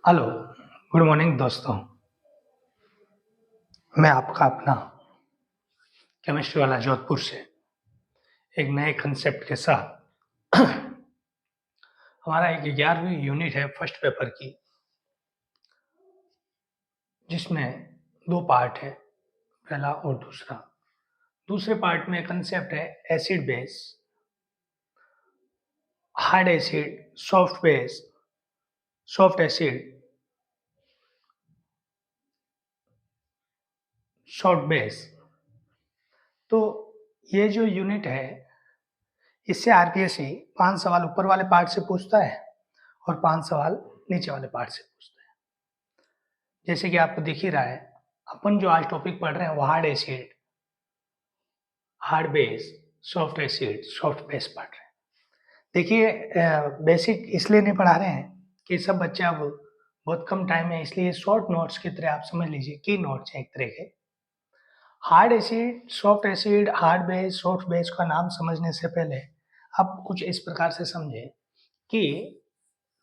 Hello, good morning दोस्तों। मैं आपका अपना केमिस्ट्री वाला जोधपुर से एक नए कंसेप्ट के साथ हमारा एक 11वीं यूनिट है फर्स्ट पेपर की, जिसमें 2 पार्ट है, पहला और दूसरा। दूसरे पार्ट में कंसेप्ट है acid base, hard acid, soft base, soft acid, soft base. तो ये जो यूनिट है, इससे आरपीएससी 5 सवाल ऊपर वाले पार्ट से पूछता है और 5 सवाल नीचे वाले पार्ट से पूछता है। जैसे कि आपको दिख ही रहा है, अपन जो आज टॉपिक पढ़ रहे हैं वो hard acid, hard base, soft acid, soft base पढ़ रहे हैं। देखिए, बेसिक इसलिए नहीं पढ़ा रहे हैं कि सब बच्चे अब बहुत कम टाइम है, इसलिए शॉर्ट नोट्स की तरह आप समझ लीजिए, की नोट्स हैं एक तरह के। Hard acid, soft acid, hard base, soft base का नाम समझने से पहले आप कुछ इस प्रकार से समझें कि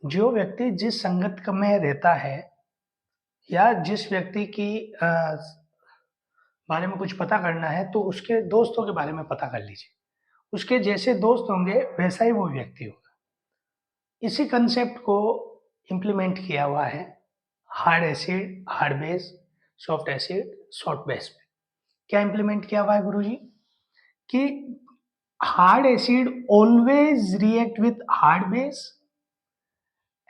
जो व्यक्ति जिस संगत में रहता है या जिस व्यक्ति की बारे में कुछ पता करना है, तो उसके दोस्तों के बारे में पता कर लीजिए। उसके जैसे दोस्त होंगे वैसा ही वो व्यक्ति होगा। इसी कंसेप्ट को इम्प्लीमेंट किया हुआ है hard acid, hard base, soft acid, soft base में। क्या इम्प्लीमेंट किया हुआ है गुरुजी? कि hard acid always react with hard base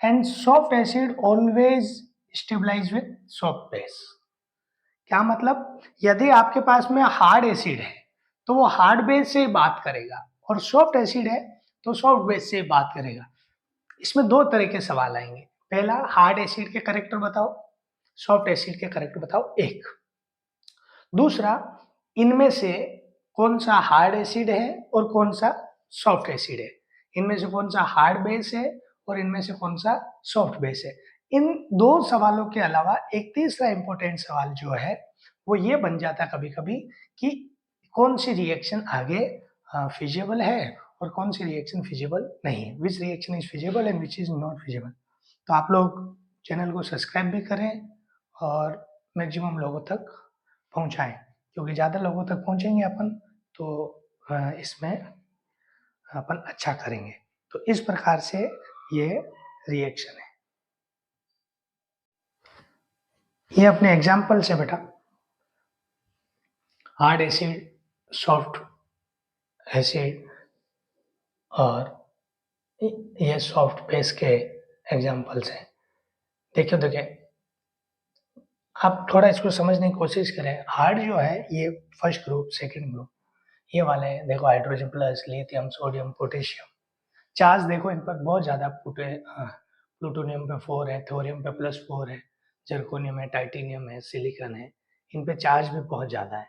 and soft acid always stabilise with soft base. क्या मतलब? यदि आपके पास में हार्ड एसिड है तो वो हार्ड बेस से बात करेगा, और सॉफ्ट एसिड है तो सॉफ्ट बेस से बात करेगा। इसमें 2 तरह के सवाल आएंगे। पहला, हार्ड एसिड के कैरेक्टर बताओ, सॉफ्ट एसिड के कैरेक्टर बताओ, एक। दूसरा, इनमें से कौन सा हार्ड एसिड है और कौन सा सॉफ्ट एसिड है, इनमें से कौन सा हार्ड बेस है और इनमें से कौन सा सॉफ्ट बेस है। इन 2 सवालों के अलावा एक तीसरा इंपॉर्टेंट सवाल जो है वो ये बन जाता कभी कभी कि कौन सी रिएक्शन आगे फिजिबल है और कौन सी रिएक्शन फिजिबल नहीं है, which reaction is feasible and which is not feasible. तो आप लोग चैनल को सब्सक्राइब भी करें और मैक्सिमम लोगों तक पहुंचाएं, क्योंकि ज़्यादा लोगों तक पहुंचेंगे अपन तो इसमें अपन अच्छा करेंगे। तो इस प्रकार से ये रिएक्शन है। ये अपने एग्जाम्पल से बेटा, हार्ड एसिड, सॉफ्ट एसिड और ये सॉफ्ट बेस के एग्जाम्पल्स हैं। देखिए देखिए, आप थोड़ा इसको समझने की कोशिश करें। हार्ड जो है ये फर्स्ट ग्रुप, सेकंड ग्रुप, ये वाले हैं। देखो, hydrogen plus, lithium, sodium, potassium. Charge देखो इन पर बहुत ज़्यादा प्लूटोनियम पे 4 है, थोरियम पे +4 है, जर्कोनियम है, टाइटेनियम है, सिलिकॉन है। इन पे चार्ज भी बहुत ज़्यादा है।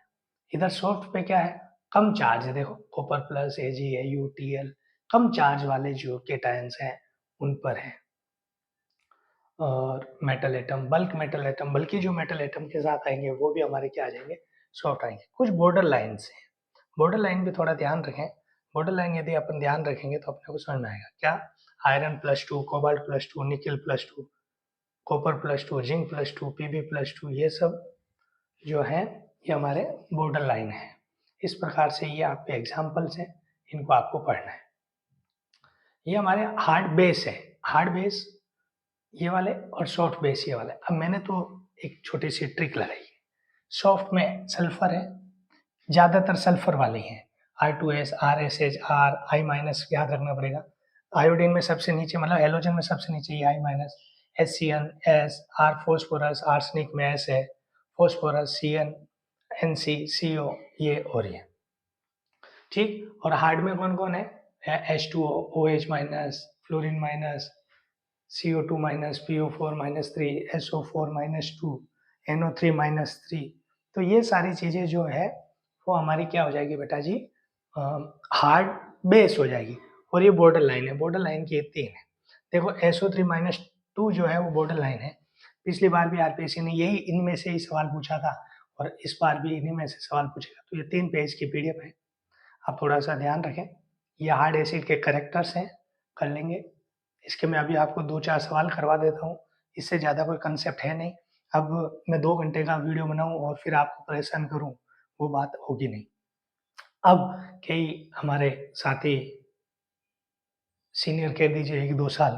इधर सॉफ्ट पे क्या है? कम चार्ज है। देखो, कॉपर प्लस, Ag है, UTL, कम चार्ज वाले जो केटायंस हैं उन पर है। और metal atom, bulk metal atom, बल्कि जो मेटल एटम के साथ आएंगे वो भी हमारे क्या आ जाएंगे? सॉफ्ट आएंगे। कुछ बॉर्डर लाइन्स हैं, बॉर्डर लाइन भी थोड़ा ध्यान रखें। बॉर्डर लाइन यदि अपन ध्यान रखेंगे तो अपने को समझ में आएगा। क्या? आयरन +2, कोबाल्ट +2, निकल +2, कॉपर +2, जिंक +2, Pb +2, ये सब जो है ये हमारे बॉर्डर लाइन है। इस प्रकार से ये आपके एग्जाम्पल्स हैं, इनको आपको पढ़ना है। ये हमारे हार्ड बेस है, हार्ड बेस ये वाले और सॉफ्ट बेस ये वाले। अब मैंने तो एक छोटी सी ट्रिक लगाई है। सॉफ्ट में सल्फर है, ज़्यादातर सल्फर वाले हैं, R2S, RSH, R, I- याद रखना पड़ेगा। आयोडीन में सबसे नीचे, मतलब हेलोजन में सबसे नीचे ये I-, HCN, S, R phosphorus, arsenic में S है, फॉस्फोरस, Cn, Nc, CO, ये और ये। ठीक। और हार्ड में कौन कौन है? H2O, OH-, fluorine minus, CO2-, PO4-3, SO4-2, NO3-3। तो ये सारी चीज़ें जो है वो हमारी क्या हो जाएगी बेटा जी? हार्ड बेस हो जाएगी। और ये बॉर्डर लाइन है, बॉर्डर लाइन की 3 है। देखो, SO3-2 जो है वो बॉर्डर लाइन है। पिछली बार भी आरपीएससी ने यही इनमें से ही सवाल पूछा था और इस बार भी इन्हीं में से सवाल पूछेगा। तो ये 3 पेज की PDF है, आप थोड़ा सा ध्यान रखें। ये हार्ड एसिड के करेक्टर्स हैं, कर लेंगे। इसके मैं अभी आपको 2-4 सवाल करवा देता हूँ, इससे ज़्यादा कोई कंसेप्ट है नहीं। अब मैं 2 घंटे का वीडियो बनाऊँ और फिर आपको परेशान करूँ, वो बात होगी नहीं। अब कई हमारे साथी सीनियर कह दीजिए 1-2 साल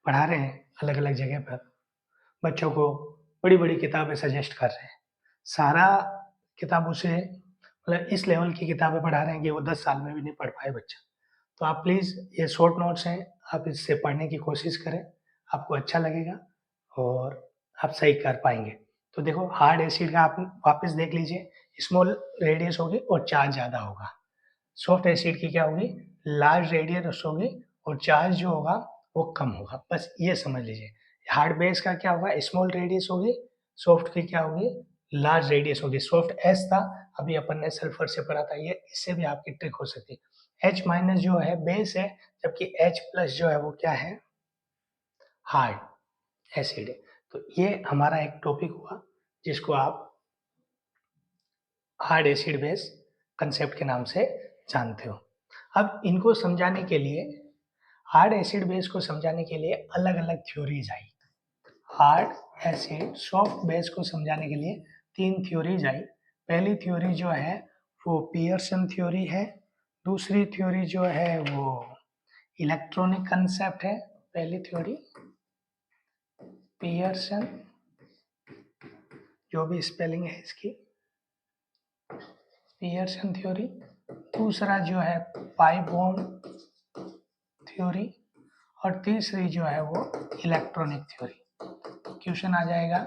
पढ़ा रहे हैं अलग-अलग जगह पर, बच्चों को बड़ी-बड़ी किताबें सजेस्ट कर रहे हैं। सारा किताबों से मतलब इस लेवल की किताबें पढ़ा रहे हैं कि वो 10 साल में भी नहीं पढ़ पाए बच्चा। तो आप प्लीज़ ये शॉर्ट नोट्स हैं, आप इससे पढ़ने की कोशिश करें, आपको अच्छा लगेगा और आप सही कर पाएँगे। तो देखो हार्ड एसिड का आप वापस देख लीजिए, स्मॉल रेडियस होगी और चार्ज ज़्यादा होगा। सॉफ्ट एसिड की क्या होगी, लार्ज रेडियस होगी और चार्ज जो होगा वो कम होगा, बस ये समझ लीजिए। हार्ड बेस का क्या होगा, स्मॉल रेडियस होगी, सॉफ्ट की क्या होगी, लार्ज रेडियस होगी। सॉफ्ट एस था, अभी अपन ने सल्फर से पढ़ा था, ये इससे भी आपकी ट्रिक हो सकती है। H माइनस जो है बेस है, जबकि H प्लस जो है वो क्या है, हार्ड एसिड है। तो ये हमारा एक टॉपिक हुआ जिसको आप हार्ड एसिड बेस कंसेप्ट के नाम से जानते हो। अब इनको समझाने के लिए, हार्ड एसिड बेस को समझाने के लिए अलग-अलग थ्योरीज आई। हार्ड एसिड सॉफ्ट बेस को समझाने के लिए 3 थ्योरीज आई। पहली थ्योरी जो है वो पियर्सन थ्योरी है, दूसरी थ्योरी जो है वो इलेक्ट्रॉनिक कंसेप्ट है। पहली थ्योरी पियर्सन, जो भी स्पेलिंग है इसकी, पियर्सन थ्योरी। दूसरा जो है पाई बॉन्ड थ्योरी और तीसरी जो है वो इलेक्ट्रॉनिक थ्योरी। क्वेश्चन आ जाएगा,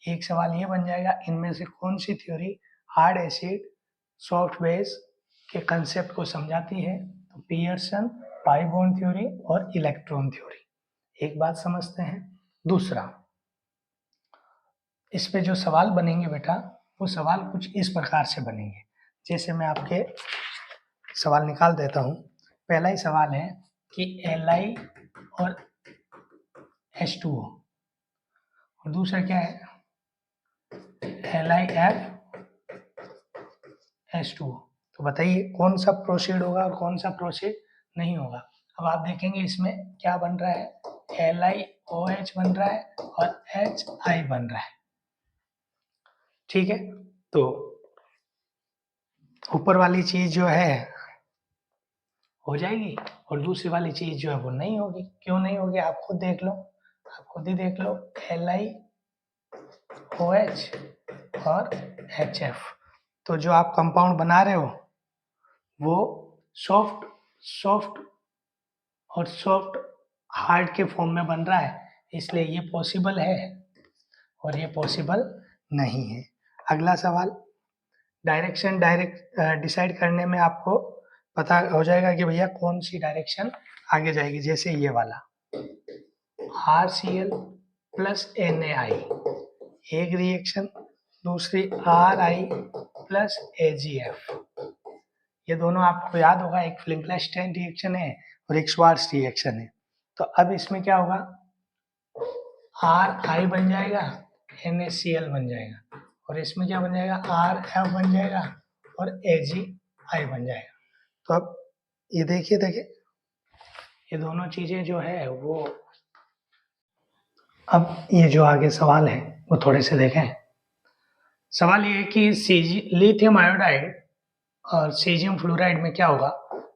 एक सवाल ये बन जाएगा, इनमें से कौन सी theory hard acid soft base के कंसेप्ट को समझाती है? तो पियर्सन, पाई बॉन्ड थ्योरी और इलेक्ट्रॉन थ्योरी। एक बात समझते हैं। दूसरा, इस पे जो सवाल बनेंगे बेटा, वो सवाल कुछ इस प्रकार से बनेंगे। जैसे मैं आपके सवाल निकाल देता हूँ। पहला ही सवाल है कि Li और H2O, और दूसरा क्या है, LiF तो बताइए कौन सा प्रोसीड होगा और कौन सा प्रोसीड नहीं होगा। अब आप देखेंगे इसमें क्या बन रहा है, LiOH बन रहा है और HI बन रहा है। ठीक है, तो ऊपर वाली चीज जो है हो जाएगी और दूसरी वाली चीज जो है वो नहीं होगी। क्यों नहीं होगी, आप खुद देख लो, आप खुद ही देख लो। LiOH और HF, तो जो आप कंपाउंड बना रहे हो वो सॉफ्ट और सॉफ्ट हार्ड के फॉर्म में बन रहा है, इसलिए ये पॉसिबल है और ये पॉसिबल नहीं है। अगला सवाल, डायरेक्शन डिसाइड करने में आपको पता हो जाएगा कि भैया कौन सी डायरेक्शन आगे जाएगी। जैसे ये वाला RCl प्लस NaI, एक रिएक्शन, दूसरी Ri प्लस AgF। ये दोनों आपको याद होगा, एक फ्लिंकलस्टाइन रिएक्शन है और एक श्वार्ट्ज रिएक्शन है। तो अब इसमें क्या होगा, Ri बन जाएगा, NaCl बन जाएगा, और इसमें क्या बन जाएगा, RF बन जाएगा और AgI बन जाएगा। तो अब ये देखिए ये दोनों चीजें जो है वो, अब ये जो आगे सवाल है वो थोड़े से देखें। सवाल ये है कि लिथियम आयोडाइड और सीजियम फ्लोराइड में क्या होगा।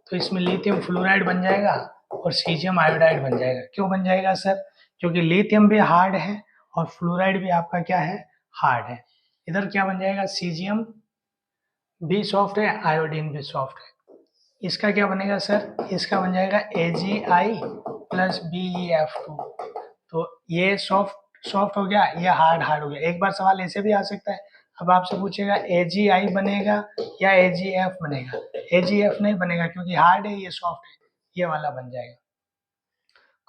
तो इसमें लिथियम फ्लोराइड बन जाएगा और सीजियम आयोडाइड बन जाएगा। क्यों बन जाएगा सर, क्योंकि लिथियम भी हार्ड है और फ्लोराइड भी आपका क्या है, हार्ड है। इधर क्या बन जाएगा, सीजियम भी सॉफ्ट है, आयोडीन भी सॉफ्ट है। इसका क्या बनेगा सर, इसका बन जाएगा AgI प्लस BeF2। तो ये सॉफ्ट हो गया, ये हार्ड हो गया। एक बार सवाल ऐसे भी आ सकता है, अब आपसे पूछेगा AgI बनेगा या AgF बनेगा। AgF नहीं बनेगा क्योंकि हार्ड है, ये सॉफ्ट है, ये वाला बन जाएगा।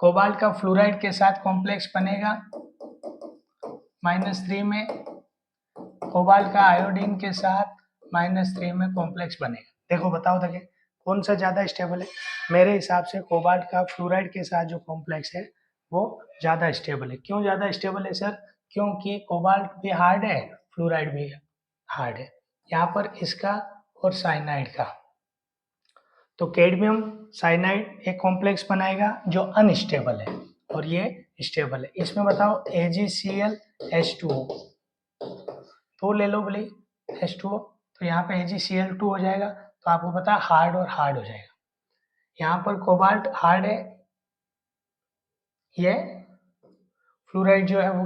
कोबाल्ट का फ्लोराइड के साथ कॉम्प्लेक्स बनेगा -3 में, कोबाल्ट का आयोडीन के साथ -3 में कॉम्प्लेक्स बनेगा। देखो बताओ कौन सा ज़्यादा स्टेबल है। मेरे हिसाब से कोबाल्ट का फ्लोराइड के साथ जो कॉम्प्लेक्स है वो ज़्यादा स्टेबल है। क्यों ज़्यादा स्टेबल है सर, क्योंकि कोबाल्ट भी हार्ड है, फ्लोराइड भी हार्ड है। यहाँ पर इसका और साइनाइड का, तो कैडमियम साइनाइड एक कॉम्प्लेक्स बनाएगा जो अनस्टेबल है और ये स्टेबल है। इसमें बताओ AgClH2O, तो ले लो भाई H2O, तो यहाँ पे AgCl2 हो जाएगा, तो आपको पता है हार्ड और हार्ड हो जाएगा। यहाँ पर कोबाल्ट हार्ड है, ये फ्लोराइड जो है वो